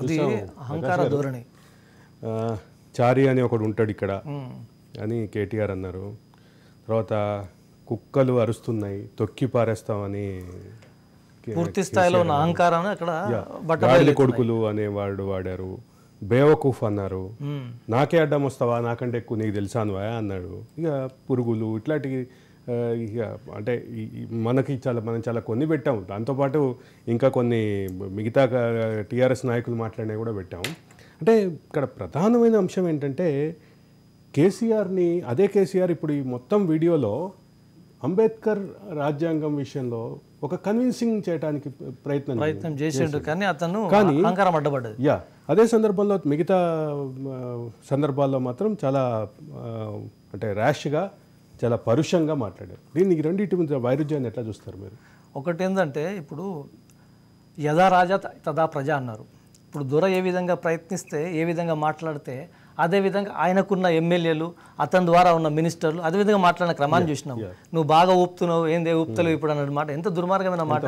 అది అహంకార ధోరణి. చారి అని ఒకడు ఉంటాడు ఇక్కడ అని కేటీఆర్ అన్నారు. తర్వాత కుక్కలు అరుస్తున్నాయి తొక్కి పారేస్తామని పూర్తి స్థాయిలో ఉన్న అహంకారాన్ని అక్కడ గాడిద కొడుకులు అనేవాడు వాడారు. బేవకూఫ్ అన్నారు. నాకే అడ్డం వస్తావా, నాకంటే ఎక్కువ నీకు తెలుసానువా అన్నాడు. ఇక పురుగులు ఇట్లాంటి ఇక అంటే మనం చాలా కొన్ని పెట్టాం. దాంతోపాటు ఇంకా కొన్ని మిగతా టీఆర్ఎస్ నాయకులు మాట్లాడినవి కూడా పెట్టాం. అంటే ఇక్కడ ప్రధానమైన అంశం ఏంటంటే అదే కేసీఆర్ ఇప్పుడు ఈ మొత్తం వీడియోలో అంబేద్కర్ రాజ్యాంగం విషయంలో ఒక కన్విన్సింగ్ చేయడానికి ప్రయత్నం చేసిండు, కానీ అతను అహంకారం అడ్డపడ్డది. అదే సందర్భంలో మిగతా సందర్భాల్లో మాత్రం చాలా అంటే ర్యాష్గా చాలా పరుషంగా మాట్లాడారు. దీనికి రెండింటి మీద వైరుధ్యాన్ని ఎట్లా చూస్తారు మీరు? ఒకటి ఏంటంటే ఇప్పుడు యథా రాజా తదా ప్రజ అన్నారు. ఇప్పుడు దొర ఏ విధంగా ప్రయత్నిస్తే ఏ విధంగా మాట్లాడితే అదేవిధంగా ఆయనకున్న ఎమ్మెల్యేలు అతని ద్వారా ఉన్న మినిస్టర్లు అదేవిధంగా మాట్లాడిన క్రమాన్ని చూసినాం. నువ్వు బాగా ఊపుతున్నావు, ఏందే ఊపుతలేవు ఇప్పుడు అన్నమాట మాట ఎంత దుర్మార్గమైన మాట.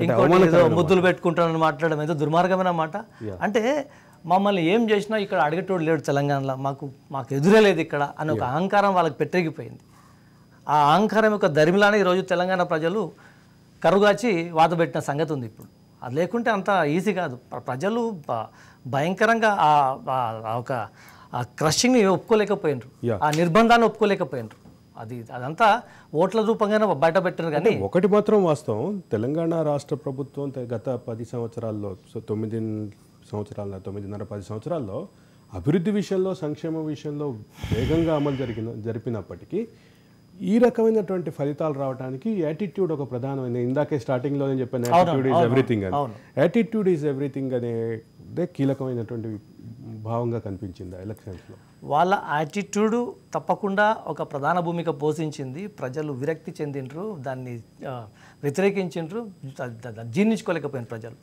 ఇంకోటి ఏదో ముద్దులు పెట్టుకుంటానని మాట్లాడడం ఎంత దుర్మార్గమైన మాట. అంటే మమ్మల్ని ఏం చేసినా ఇక్కడ అడిగేటోడు లేడు తెలంగాణలో, మాకు ఎదురే లేదు ఇక్కడ అని ఒక అహంకారం వాళ్ళకి పెట్టిపోయింది. ఆ అహంకారం యొక్క దరిమిలానే ఈరోజు తెలంగాణ ప్రజలు కరుగాచి వాతపెట్టిన సంగతి ఉంది. ఇప్పుడు అది లేకుంటే అంత ఈజీ కాదు. ప్రజలు భయంకరంగా ఒక క్రషింగ్ని ఒప్పుకోలేకపోయినారు, ఆ నిర్బంధాన్ని ఒప్పుకోలేకపోయినారు. అదంతా ఓట్ల రూపంగానే బయట పెట్టారు. కానీ ఒకటి మాత్రం వాస్తవం, తెలంగాణ రాష్ట్ర ప్రభుత్వం గత 10 సంవత్సరాల్లో 9.5-10 సంవత్సరాల్లో అభివృద్ధి విషయంలో సంక్షేమ విషయంలో వేగంగా అమలు జరిపినప్పటికీ ఈ రకమైనటువంటి ఫలితాలు రావడానికి యాటిట్యూడ్ ఒక ప్రధానమైన, ఇందాకే స్టార్టింగ్లో నేను చెప్పాను యాటిట్యూడ్ ఈజ్ ఎవ్రీథింగ్ అని. యాటిట్యూడ్ ఈజ్ ఎవ్రీథింగ్ అనేదే కీలకమైనటువంటి భావంగా కనిపించింది ఎలక్షన్స్లో. వాళ్ళ యాటిట్యూడ్ తప్పకుండా ఒక ప్రధాన భూమిక పోషించింది. ప్రజలు విరక్తి చెందిండ్రు, దాన్ని వ్యతిరేకించిండ్రు, జీర్ణించుకోలేకపోయిన ప్రజలు.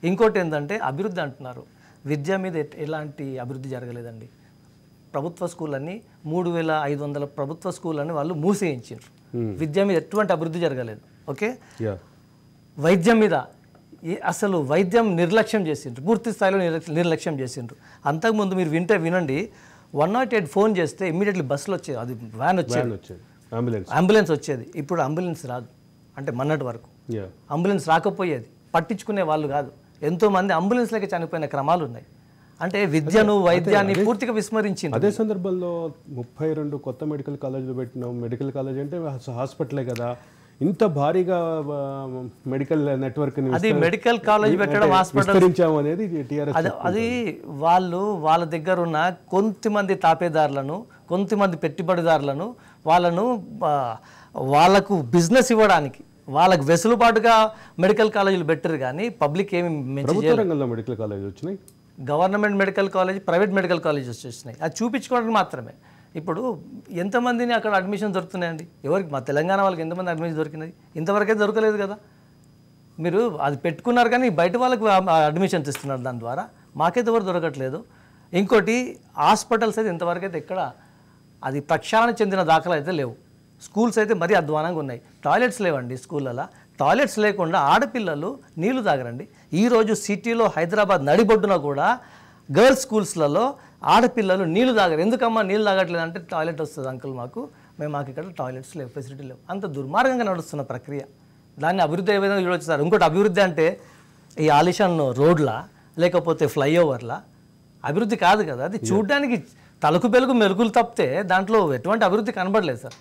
ఇంకోటి ఏంటంటే అభివృద్ధి అంటున్నారు, విద్య మీద ఎలాంటి అభివృద్ధి జరగలేదండి. ప్రభుత్వ స్కూళ్ళన్నీ 3,500 ప్రభుత్వ స్కూళ్ళని వాళ్ళు మూసేయించారు. విద్య మీద ఎటువంటి అభివృద్ధి జరగలేదు. ఓకే, వైద్యం మీద అసలు వైద్యం నిర్లక్ష్యం చేసిండ్రు, పూర్తి స్థాయిలో నిర్లక్ష్యం చేసిండ్రు. అంతకుముందు మీరు వినండి, 108 ఫోన్ చేస్తే ఇమ్మీడియట్లీ బస్సులు వచ్చేది, అది వ్యాన్ వచ్చేది, అంబులెన్స్ వచ్చేది. ఇప్పుడు అంబులెన్స్ రాదు. అంటే మొన్నటి వరకు అంబులెన్స్ రాకపోయేది, పట్టించుకునే వాళ్ళు కాదు. ఎంతోమంది అంబులెన్స్లకి చనిపోయిన క్రమాలు ఉన్నాయి. అంటే విద్యను వైద్యాన్ని పూర్తిగా విస్మరించింది. అదే సందర్భంలో 32 కొత్త మెడికల్ కాలేజీలు పెట్టినాం. మెడికల్ కాలేజ్ అంటే హాస్పిటలే కదా, ఇంత భారీగా మెడికల్ నెట్వర్క్ అది మెడికల్ కాలేజ్ పెట్టడం, హాస్పిటల్ అనేది అది వాళ్ళ దగ్గర ఉన్న కొంతమంది తాపేదారులను, కొంతమంది పెట్టుబడిదారులను వాళ్ళకు బిజినెస్ ఇవ్వడానికి వాళ్ళకు వెసులుబాటుగా మెడికల్ కాలేజీలు పెట్టారు. కానీ పబ్లిక్ ఏమి మెడికల్ కాలేజ్ వచ్చినాయి, government medical college, private medical college వచ్చేసినాయి. అది చూపించుకోవడానికి మాత్రమే. ఇప్పుడు ఎంతమందిని అక్కడ అడ్మిషన్ దొరుకుతున్నాయండి? ఎవరికి? మా తెలంగాణ వాళ్ళకి ఎంతమంది అడ్మిషన్ దొరికినది? ఇంతవరకైతే దొరకలేదు కదా. మీరు అది పెట్టుకున్నారు కానీ బయట వాళ్ళకు అడ్మిషన్స్ ఇస్తున్నారు, దాని ద్వారా మాకైతే ఎవరు దొరకట్లేదు. ఇంకోటి హాస్పిటల్స్ అయితే ఇంతవరకైతే ఎక్కడ అది ప్రక్షాళన చెందిన దాఖలు అయితే లేవు. స్కూల్స్ అయితే మరీ అధ్వానంగా ఉన్నాయి. టాయిలెట్స్ లేవండి స్కూళ్ళలో. టాయిలెట్స్ లేకుండా ఆడపిల్లలు నీళ్లు తాగరండి. ఈరోజు సిటీలో హైదరాబాద్ నడిబొడ్డున కూడా గర్ల్స్ స్కూల్స్లలో ఆడపిల్లలు నీళ్లు తాగరు. ఎందుకమ్మా నీళ్ళు తాగట్లేదు అంటే, టాయిలెట్ వస్తుంది అంకుల్ మాకు ఇక్కడ టాయిలెట్స్ లేవు, ఫెసిలిటీ లేవు. అంత దుర్మార్గంగా నడుస్తున్న ప్రక్రియ. దాన్ని అభివృద్ధి ఏ విధంగా చూడొచ్చారు. ఇంకోటి అభివృద్ధి అంటే ఈ ఆలిషాన్ రోడ్లా లేకపోతే ఫ్లైఓవర్లా అభివృద్ధి కాదు కదా. అది చూడడానికి తలకు పెలుగు మెరుగులు తప్పితే దాంట్లో ఎటువంటి అభివృద్ధి కనబడలేదు సార్.